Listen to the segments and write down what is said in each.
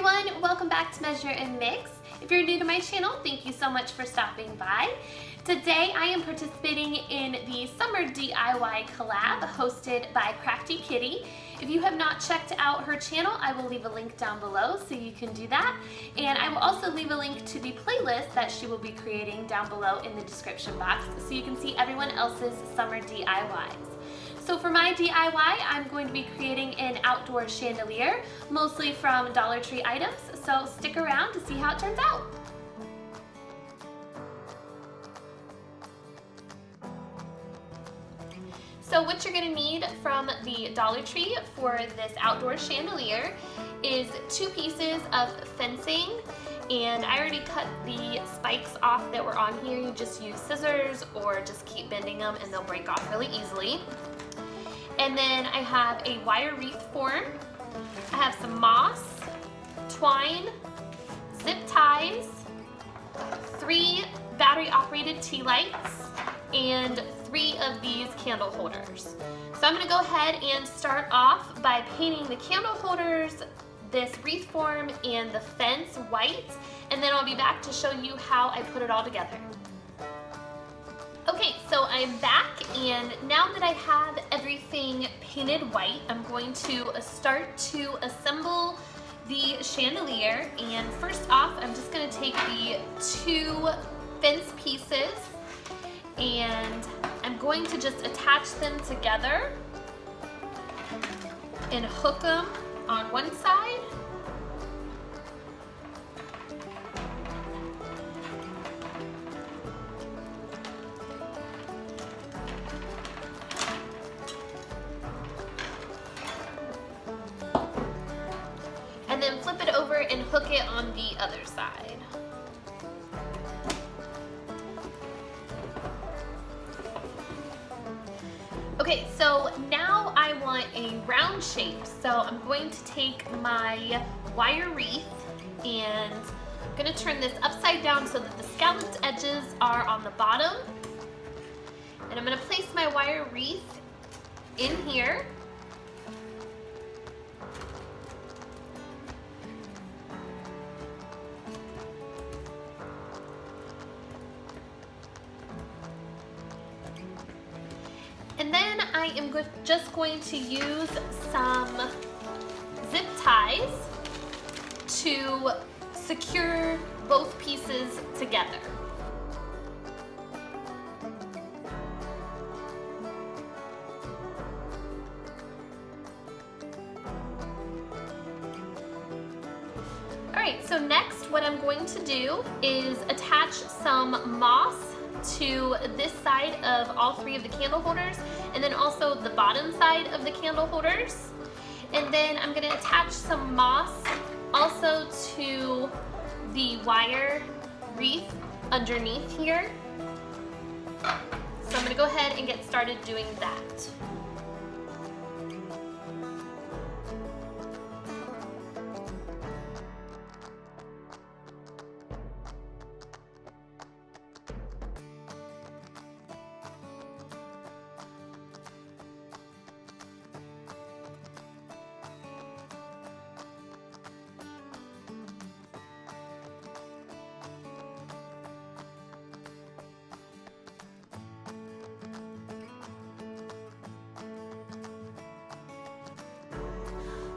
everyone, welcome back to Measure and Mix. If you're new to my channel, thank you so much for stopping by. Today I am participating in the Summer DIY Collab hosted by Crafty Kitty. If you have not checked out her channel, I will leave a link down below so you can do that. And I will also leave a link to the playlist that she will be creating down below in the description box so you can see everyone else's summer DIYs. So for my DIY, I'm going to be creating an outdoor chandelier, mostly from Dollar Tree items, so stick around to see how it turns out. So what you're going to need from the Dollar Tree for this outdoor chandelier is 2 pieces of fencing, and I already cut the spikes off that were on here. You just use scissors or just keep bending them and they'll break off really easily. And then I have a wire wreath form, I have some moss, twine, zip ties, 3 battery operated tea lights, and 3 of these candle holders. So I'm going to go ahead and start off by painting the candle holders, this wreath form, and the fence white, and then I'll be back to show you how I put it all together. Okay, so I'm back, and now that I have everything painted white, I'm going to start to assemble the chandelier. And first off, I'm just going to take the 2 fence pieces and I'm going to just attach them together and hook them on one side. And then flip it over and hook it on the other side. Okay, so now I want a round shape. So I'm going to take my wire wreath and I'm going to turn this upside down so that the scalloped edges are on the bottom. And I'm going to place my wire wreath in here. And then I am just going to use some zip ties to secure both pieces together. Alright, so next what I'm going to do is attach some moss to this side of all 3 of the candle holders, and then also the bottom side of the candle holders. And then I'm going to attach some moss also to the wire wreath underneath here. So I'm going to go ahead and get started doing that.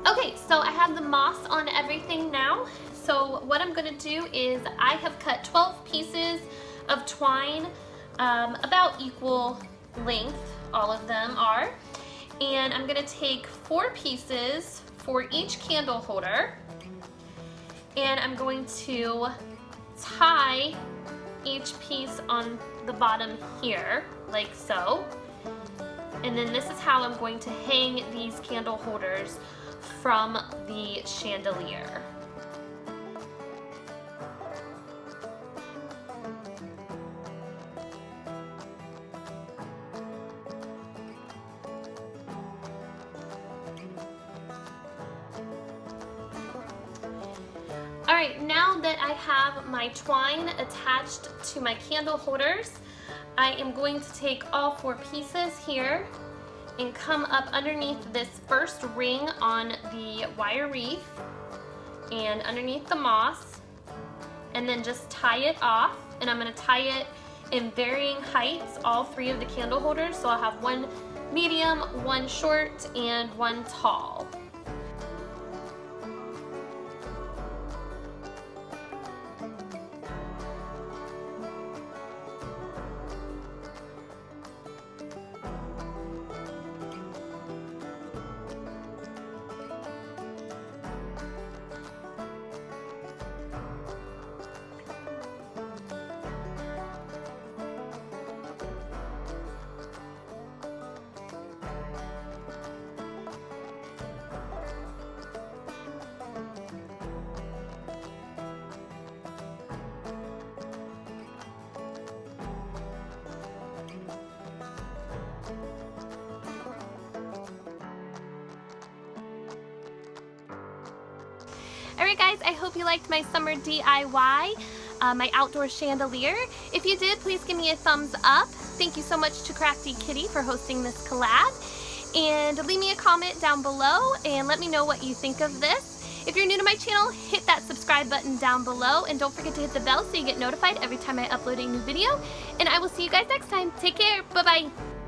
Okay, so I have the moss on everything now. So what I'm going to do is I have cut 12 pieces of twine, about equal length, all of them are. And I'm going to take 4 pieces for each candle holder. And I'm going to tie each piece on the bottom here, like so. And then this is how I'm going to hang these candle holders from the chandelier. Alright, now that I have my twine attached to my candle holders, I am going to take all 4 pieces here and come up underneath this first ring on the wire wreath and underneath the moss, and then just tie it off. And I'm going to tie it in varying heights, all 3 of the candle holders. So I'll have one medium, one short, and one tall. Alright guys, I hope you liked my summer DIY, my outdoor chandelier. If you did, please give me a thumbs up. Thank you so much to Crafty Kitty for hosting this collab. And leave me a comment down below and let me know what you think of this. If you're new to my channel, hit that subscribe button down below and don't forget to hit the bell so you get notified every time I upload a new video. And I will see you guys next time. Take care. Bye-bye.